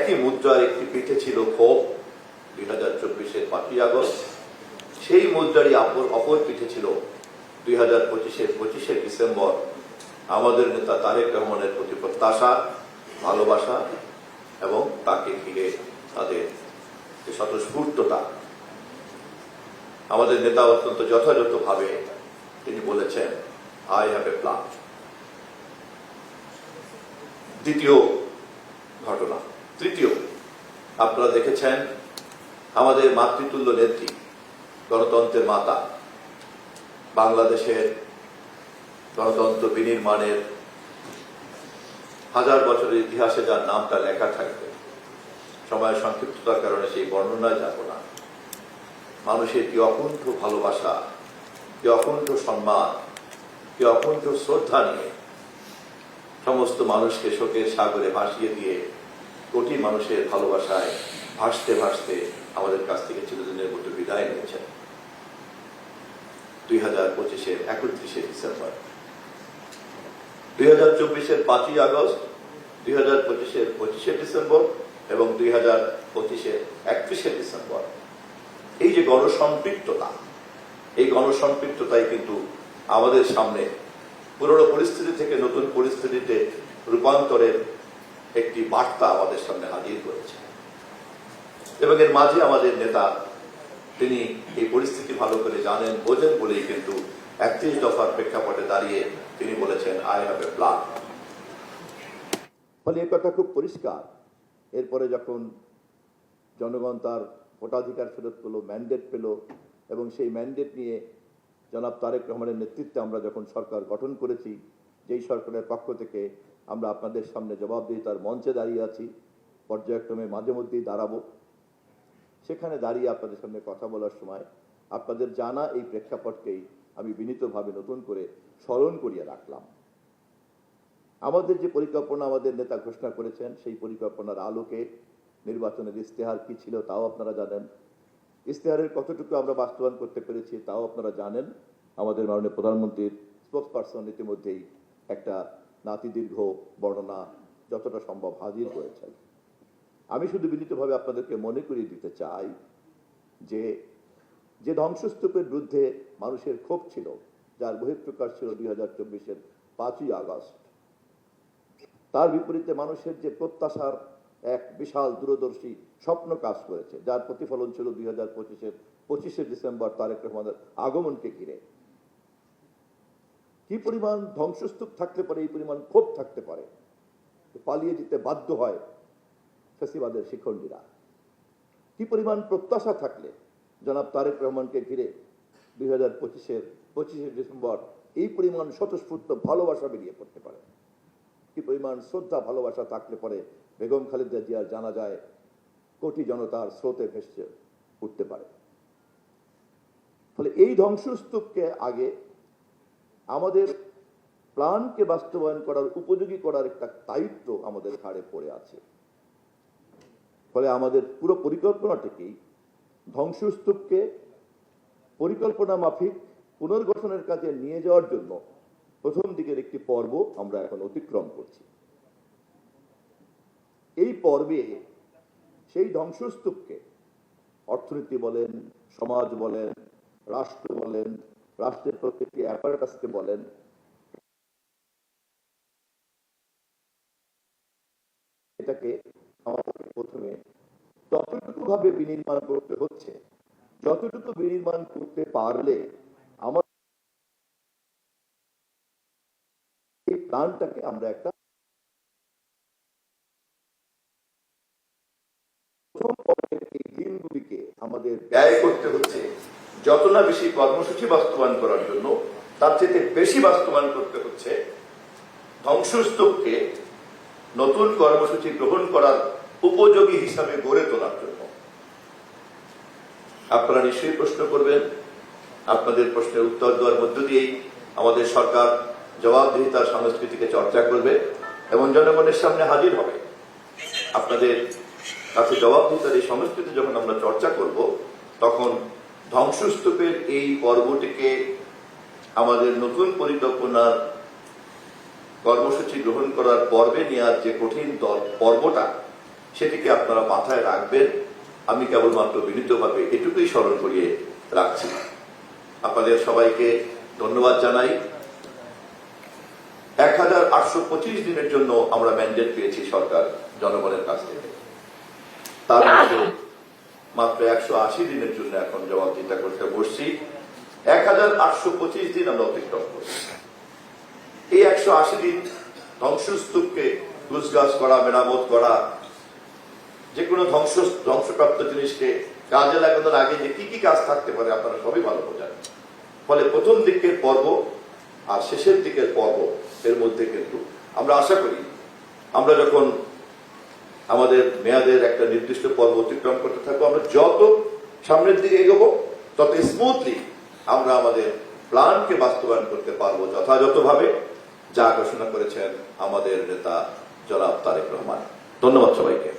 একই মুদ্রার একটি পিঠে ছিল ক্ষোভ 2024-এর 5ই আগস্ট, সেই মুদ্রারই অপর পিঠে ছিল 2025-এর 25শে ডিসেম্বর আমাদের নেতা তারেক রহমানের প্রতি প্রত্যাশা, ভালোবাসা এবং তাকে ঘিরে তাদের যে স্বতঃস্ফূর্ততা। আমাদের নেতা অত্যন্ত যথাযথভাবে তিনি বলেছেন, আই হ্যাভ এ প্ল্যান। দ্বিতীয় ঘটনা। তৃতীয়, আপনারা দেখেছেন আমাদের মাতৃতুল্য নেত্রী, গণতন্ত্রের মাতা, বাংলাদেশের গণতন্ত্র বিনির্মাণের হাজার বছরের ইতিহাসে যার নামটা লেখা থাকবে, সময়ের সংক্ষিপ্ততার কারণে সেই বর্ণনায় যাব না। মানুষের কি অকুণ্ঠ ভালোবাসা, কি অকুণ্ঠ সম্মান, কি অকুণ্ঠ শ্রদ্ধা নিয়ে সমস্ত মানুষকে শোকের সাগরে ভাসিয়ে দিয়ে কোটি মানুষের ভালোবাসায় ভাসতে ভাসতে আমাদের কাছ থেকে চিরদিনের মতো বিদায় নিয়েছেন 2025-এর 31শে ডিসেম্বর। 2024-এর 5ই আগস্ট, 2025-এর 25শে ডিসেম্বর এবং 2025-এর 31শে ডিসেম্বর। এই যে গণসম্পৃক্ততা, এই গণসম্পৃক্ততাই কিন্তু আমাদের সামনে পুরনো পরিস্থিতি থেকে নতুন পরিস্থিতিতে রূপান্তরের একটি বার্তা আমাদের সামনে হাজির করেছে। এবং এর মাঝে আমাদের নেতা, তিনি এই পরিস্থিতি ভালো করে জানেন, বোঝেন বলেই কিন্তু 31 দফার প্রেক্ষাপটে দাঁড়িয়ে তিনি বলেছেন, আই হ্যাভ এ প্ল্যান। ফলে এই কথা খুব পরিষ্কার। এরপরে যখন জনগণ তার ভোটাধিকার ফেরত পেল, ম্যান্ডেট পেল, এবং সেই ম্যান্ডেট নিয়ে জনাব তারেক রহমানের নেতৃত্বে আমরা যখন সরকার গঠন করেছি, যেই সরকারের পক্ষ থেকে আমরা আপনাদের সামনে জবাবদিহিতার মঞ্চে দাঁড়িয়ে আছি, পর্যায়ক্রমে মাঝে মধ্যেই দাঁড়াবো, সেখানে দাঁড়িয়ে আপনাদের সামনে কথা বলার সময় আপনাদের জানা এই প্রেক্ষাপটকেই আমি বিনীতভাবে নতুন করে স্মরণ করিয়ে রাখলাম। আমাদের যে পরিকল্পনা আমাদের নেতা ঘোষণা করেছেন, সেই পরিকল্পনার আলোকে নির্বাচনের ইশতেহার কি ছিল তাও আপনারা জানেন। ইশতেহারের কতটুকু আমরা বাস্তবায়ন করতে পেরেছি তাও আপনারা জানেন। আমাদের মাননীয় প্রধানমন্ত্রীর স্পোকসপারসন ইতিমধ্যেই একটা নাতিদীর্ঘ বর্ণনা যতটা সম্ভব হাজির করেছেন। আমি শুধু বিনীতভাবে আপনাদেরকে মনে করিয়ে দিতে চাই যে যে ধ্বংসস্তূপের বিরুদ্ধে মানুষের ক্ষোভ ছিল, যার বহিঃপ্রকাশ ছিল 2024-এর 5ই আগস্ট, তার বিপরীতে মানুষের যে প্রত্যাশার এক বিশাল দূরদর্শী স্বপ্ন কাজ করেছে, যার প্রতিফলন ছিল 2025-এর 25শে ডিসেম্বর তারেক রহমানের আগমনকে ঘিরে। কি পরিমাণ ধ্বংসস্তূপ থাকতে পারে, এই পরিমাণ ক্ষোভ থাকতে পারে, পালিয়ে যেতে বাধ্য হয় ফ্যাসিবাদের শিখণ্ডীরা। কি পরিমাণ প্রত্যাশা থাকলে জনাব তারেক রহমানকে ঘিরে 2025-এর 25শে ডিসেম্বর এই পরিমাণ স্বতঃস্ফূর্ত ভালোবাসা বেরিয়ে পড়তে পারে। কি পরিমাণ শ্রদ্ধা ভালোবাসা থাকলে পরে বেগম খালেদা জিয়ার জানা যায় কোটি জনতার স্রোতে ভেসে উঠতে পারে। ফলে এই ধ্বংসস্তূপকে আগে আমাদের প্ল্যানকে বাস্তবায়ন করার, উপযোগী করার একটা দায়িত্ব আমাদের ঘাড়ে পড়ে আছে। ফলে আমাদের পুরো পরিকল্পনাটাকেই ধ্বংসস্তূপকে পরিকল্পনা মাফিক পুনর্গঠনের কাজে নিয়ে যাওয়ার জন্য প্রথম দিকের একটি পর্ব আমরা এখন অতিক্রম করছি। এই পর্বে সেই ধ্বংসস্তূপকে অর্থনীতি বলেন, সমাজ বলেন, রাষ্ট্র বলেন, রাষ্ট্রের প্রত্যেকটি অ্যাপারেটাসকে বলেন, এটাকে আমাদেরকে প্রথমে ততটুকু ভাবে বিনির্মাণ করতে হচ্ছে যতটুকু বিনির্মাণ করতে পারলে আমার এই প্ল্যানটাকে আমরা একটা প্রথম পর্বের এই দিনগুলিকে আমাদের ব্যয় করতে হচ্ছে যত না বেশি কর্মসূচি বাস্তবায়ন করার জন্য, তার চেয়ে বেশি বাস্তবায়ন করতে হচ্ছে ধ্বংসস্তূপকে নতুন কর্মসূচি গ্রহণ করার উপযোগী হিসাবে গড়ে তোলার জন্য। আপনারা নিশ্চয়ই প্রশ্ন করবেন, আপনাদের প্রশ্নের উত্তর দেওয়ার মধ্য দিয়েই আমাদের সরকার জবাবদিহিতার সংস্কৃতিকে চর্চা করবে এবং জনগণের সামনে হাজির হবে। আপনাদের কাছে জবাবদিহিতার এই সংস্কৃতি যখন আমরা চর্চা করব, তখন ধ্বংসস্তূপের এই পর্বটিকে আমাদের নতুন পরিকল্পনার কর্মসূচি গ্রহণ করার পর্বে নেওয়ার যে কঠিন পর্বটা, সেটিকে আপনারা মাথায় রাখবেন। আমি কেবলমাত্র বিনীতভাবে এটুকুই স্মরণ করিয়ে রাখছি। আপনাদের সবাইকে ধন্যবাদ জানাই। 1825 দিনের জন্য আমরা ম্যান্ডেট পেয়েছি সরকার জনগণের কাছ থেকে, তার মধ্যে মাত্র 180 দিনের জন্য এখন জবাবদিহিতা করতে বসছি। 1825 দিন আমরা অতিক্রম করছি। এই 180 দিন ধ্বংসস্তূপকে গুছগাছ করা, মেরামত করা, যে কোনো ধ্বংসপ্রাপ্ত জিনিসকে কাজে লাগানোর আগে যে কি কি কাজ থাকতে পারে আপনারা সবই ভালো বোঝেন। ফলে প্রথম দিকের পর্ব আর শেষের দিকের পর্ব এর মধ্যে কিন্তু আমরা আশা করি আমরা যখন আমাদের মেয়াদের একটা নির্দিষ্ট পর্ব অতিক্রম করতে থাকবো, আমরা যত সামনের দিকে এগোবো তত স্মুথলি আমরা আমাদের প্ল্যানকে বাস্তবায়ন করতে পারবো যথাযথভাবে, যা ঘোষণা করেছেন আমাদের নেতা জনাব তারেক রহমান। ধন্যবাদ সবাইকে।